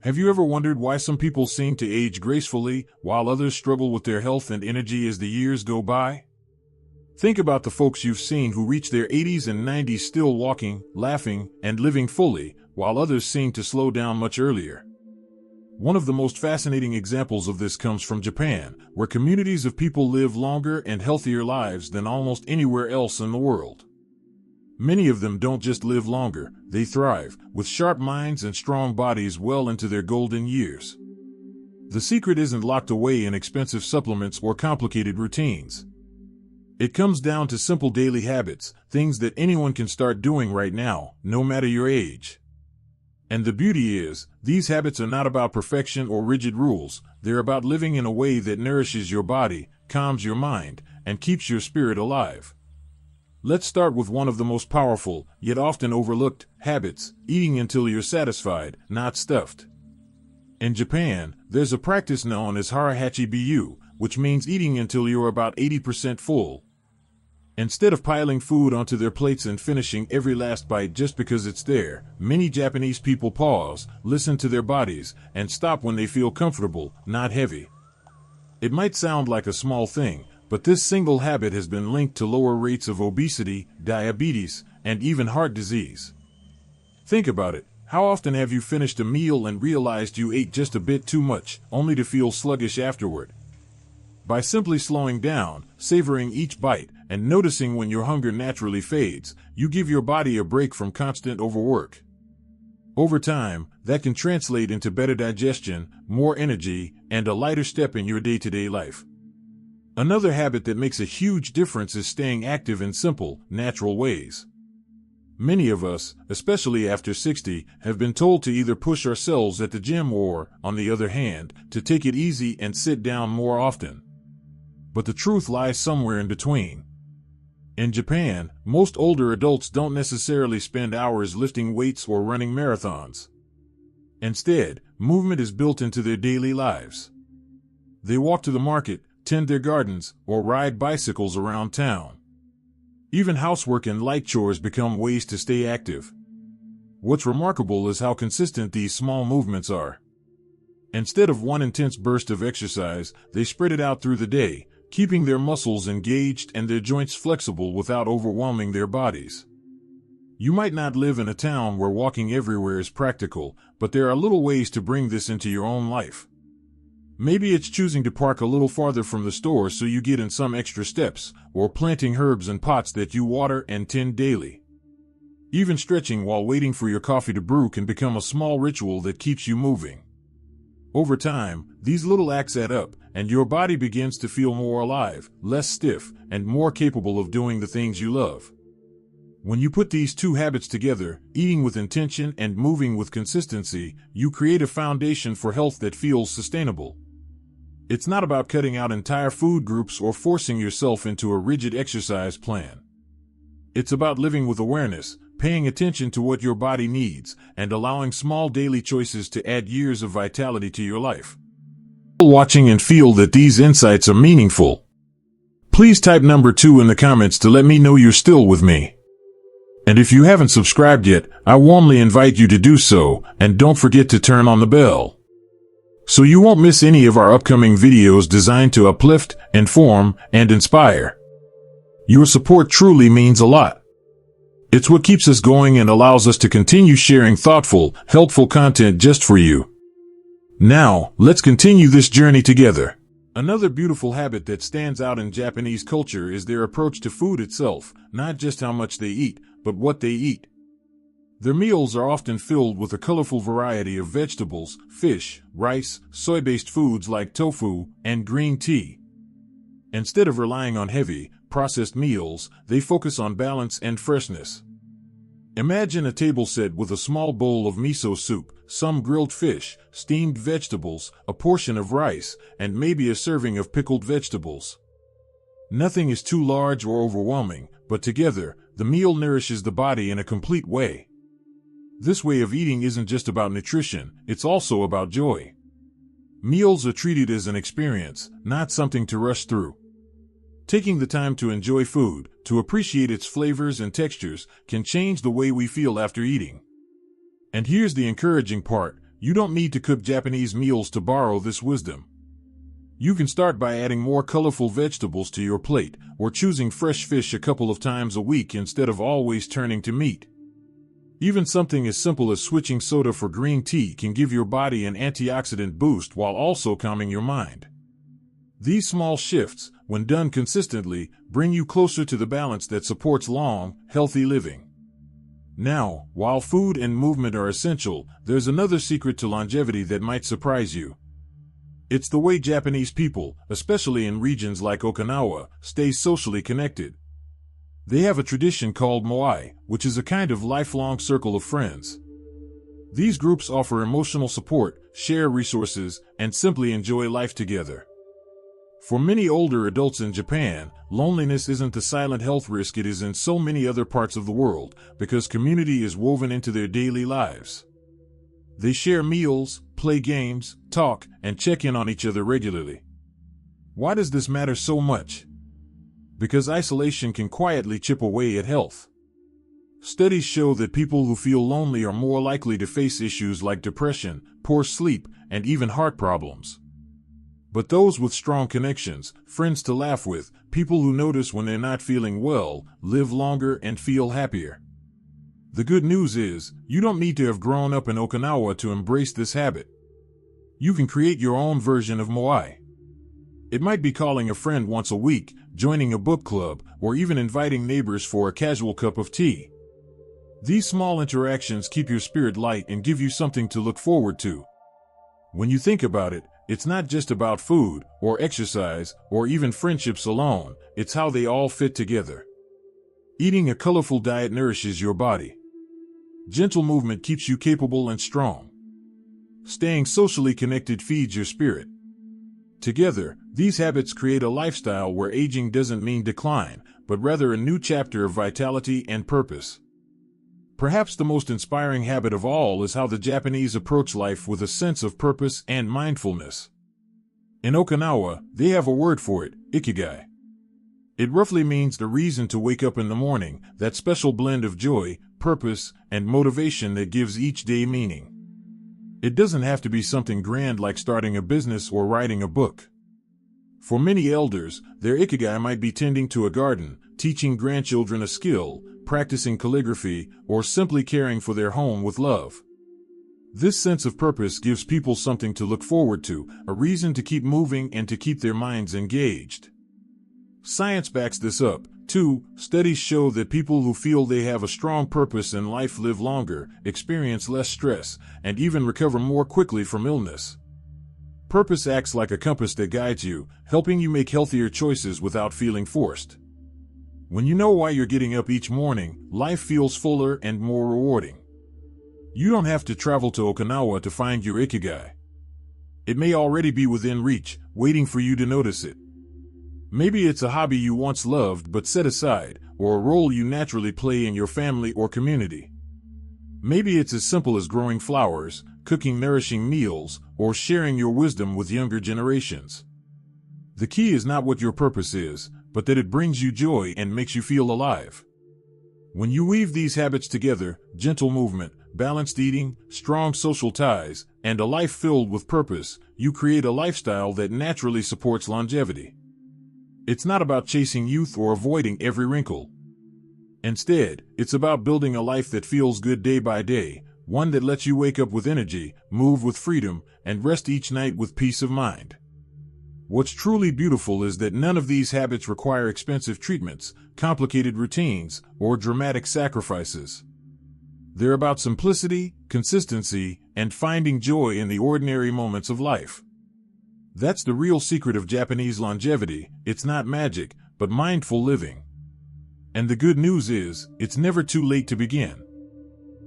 Have you ever wondered why some people seem to age gracefully while others struggle with their health and energy as the years go by? Think about the folks you've seen who reach their 80s and 90s still walking, laughing, and living fully, while others seem to slow down much earlier. One of the most fascinating examples of this comes from Japan, where communities of people live longer and healthier lives than almost anywhere else in the world. Many of them don't just live longer, they thrive, with sharp minds and strong bodies well into their golden years. The secret isn't locked away in expensive supplements or complicated routines. It comes down to simple daily habits, things that anyone can start doing right now, no matter your age. And the beauty is, these habits are not about perfection or rigid rules, they're about living in a way that nourishes your body, calms your mind, and keeps your spirit alive. Let's start with one of the most powerful, yet often overlooked, habits, eating until you're satisfied, not stuffed. In Japan, there's a practice known as harahachi biyu, which means eating until you're about 80% full. Instead of piling food onto their plates and finishing every last bite just because it's there, many Japanese people pause, listen to their bodies, and stop when they feel comfortable, not heavy. It might sound like a small thing, but this single habit has been linked to lower rates of obesity, diabetes, and even heart disease. Think about it. How often have you finished a meal and realized you ate just a bit too much, only to feel sluggish afterward? By simply slowing down, savoring each bite, and noticing when your hunger naturally fades, you give your body a break from constant overwork. Over time, that can translate into better digestion, more energy, and a lighter step in your day-to-day life. Another habit that makes a huge difference is staying active in simple, natural ways. Many of us, especially after 60, have been told to either push ourselves at the gym or, on the other hand, to take it easy and sit down more often. But the truth lies somewhere in between. In Japan, most older adults don't necessarily spend hours lifting weights or running marathons. Instead, movement is built into their daily lives. They walk to the market, tend their gardens, or ride bicycles around town. Even housework and light chores become ways to stay active. What's remarkable is how consistent these small movements are. Instead of one intense burst of exercise, they spread it out through the day, keeping their muscles engaged and their joints flexible without overwhelming their bodies. You might not live in a town where walking everywhere is practical, but there are little ways to bring this into your own life. Maybe it's choosing to park a little farther from the store so you get in some extra steps, or planting herbs in pots that you water and tend daily. Even stretching while waiting for your coffee to brew can become a small ritual that keeps you moving. Over time, these little acts add up, and your body begins to feel more alive, less stiff, and more capable of doing the things you love. When you put these two habits together, eating with intention and moving with consistency, you create a foundation for health that feels sustainable. It's not about cutting out entire food groups or forcing yourself into a rigid exercise plan. It's about living with awareness, paying attention to what your body needs, and allowing small daily choices to add years of vitality to your life. Watching and feel that these insights are meaningful. Please type number 2 in the comments to let me know you're still with me. And if you haven't subscribed yet, I warmly invite you to do so, and don't forget to turn on the bell, so you won't miss any of our upcoming videos designed to uplift, inform, and inspire. Your support truly means a lot. It's what keeps us going and allows us to continue sharing thoughtful, helpful content just for you. Now, let's continue this journey together. Another beautiful habit that stands out in Japanese culture is their approach to food itself, not just how much they eat, but what they eat. Their meals are often filled with a colorful variety of vegetables, fish, rice, soy-based foods like tofu, and green tea. Instead of relying on heavy, processed meals, they focus on balance and freshness. Imagine a table set with a small bowl of miso soup, some grilled fish, steamed vegetables, a portion of rice, and maybe a serving of pickled vegetables. Nothing is too large or overwhelming, but together, the meal nourishes the body in a complete way. This way of eating isn't just about nutrition, it's also about joy. Meals are treated as an experience, not something to rush through. Taking the time to enjoy food, to appreciate its flavors and textures, can change the way we feel after eating. And here's the encouraging part, you don't need to cook Japanese meals to borrow this wisdom. You can start by adding more colorful vegetables to your plate, or choosing fresh fish a couple of times a week instead of always turning to meat. Even something as simple as switching soda for green tea can give your body an antioxidant boost while also calming your mind. These small shifts, when done consistently, bring you closer to the balance that supports long, healthy living. Now, while food and movement are essential, there's another secret to longevity that might surprise you. It's the way Japanese people, especially in regions like Okinawa, stay socially connected. They have a tradition called moai, which is a kind of lifelong circle of friends. These groups offer emotional support, share resources, and simply enjoy life together. For many older adults in Japan, loneliness isn't the silent health risk it is in so many other parts of the world, because community is woven into their daily lives. They share meals, play games, talk, and check in on each other regularly. Why does this matter so much? Because isolation can quietly chip away at health. Studies show that people who feel lonely are more likely to face issues like depression, poor sleep, and even heart problems. But those with strong connections, friends to laugh with, people who notice when they're not feeling well, live longer and feel happier. The good news is, you don't need to have grown up in Okinawa to embrace this habit. You can create your own version of moai. It might be calling a friend once a week, joining a book club, or even inviting neighbors for a casual cup of tea. These small interactions keep your spirit light and give you something to look forward to. When you think about it, it's not just about food, or exercise, or even friendships alone, it's how they all fit together. Eating a colorful diet nourishes your body. Gentle movement keeps you capable and strong. Staying socially connected feeds your spirit. Together, these habits create a lifestyle where aging doesn't mean decline, but rather a new chapter of vitality and purpose. Perhaps the most inspiring habit of all is how the Japanese approach life with a sense of purpose and mindfulness. In Okinawa, they have a word for it, ikigai. It roughly means the reason to wake up in the morning, that special blend of joy, purpose, and motivation that gives each day meaning. It doesn't have to be something grand like starting a business or writing a book. For many elders, their ikigai might be tending to a garden, teaching grandchildren a skill, practicing calligraphy, or simply caring for their home with love. This sense of purpose gives people something to look forward to, a reason to keep moving and to keep their minds engaged. Science backs this up, too. Studies show that people who feel they have a strong purpose in life live longer, experience less stress, and even recover more quickly from illness. Purpose acts like a compass that guides you, helping you make healthier choices without feeling forced. When you know why you're getting up each morning, life feels fuller and more rewarding. You don't have to travel to Okinawa to find your ikigai. It may already be within reach, waiting for you to notice it. Maybe it's a hobby you once loved but set aside, or a role you naturally play in your family or community. Maybe it's as simple as growing flowers, cooking nourishing meals, or sharing your wisdom with younger generations. The key is not what your purpose is, but that it brings you joy and makes you feel alive. When you weave these habits together, gentle movement, balanced eating, strong social ties, and a life filled with purpose, you create a lifestyle that naturally supports longevity. It's not about chasing youth or avoiding every wrinkle. Instead, it's about building a life that feels good day by day, one that lets you wake up with energy, move with freedom, and rest each night with peace of mind. What's truly beautiful is that none of these habits require expensive treatments, complicated routines, or dramatic sacrifices. They're about simplicity, consistency, and finding joy in the ordinary moments of life. That's the real secret of Japanese longevity. It's not magic, but mindful living. And the good news is, it's never too late to begin.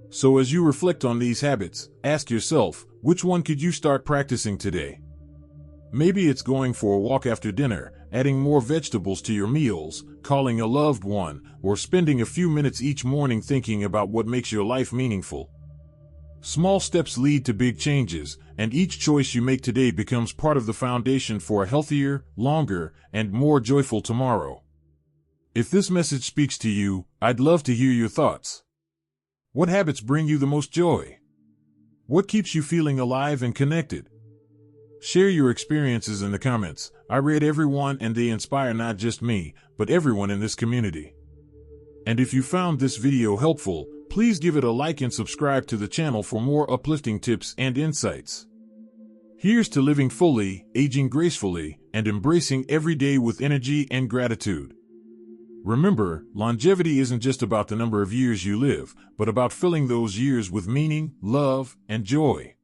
So as you reflect on these habits, ask yourself, which one could you start practicing today? Maybe it's going for a walk after dinner, adding more vegetables to your meals, calling a loved one, or spending a few minutes each morning thinking about what makes your life meaningful. Small steps lead to big changes, and each choice you make today becomes part of the foundation for a healthier, longer, and more joyful tomorrow. If this message speaks to you, I'd love to hear your thoughts. What habits bring you the most joy? What keeps you feeling alive and connected? Share your experiences in the comments. I read every one and they inspire not just me, but everyone in this community. And if you found this video helpful, please give it a like and subscribe to the channel for more uplifting tips and insights. Here's to living fully, aging gracefully, and embracing every day with energy and gratitude. Remember, longevity isn't just about the number of years you live, but about filling those years with meaning, love, and joy.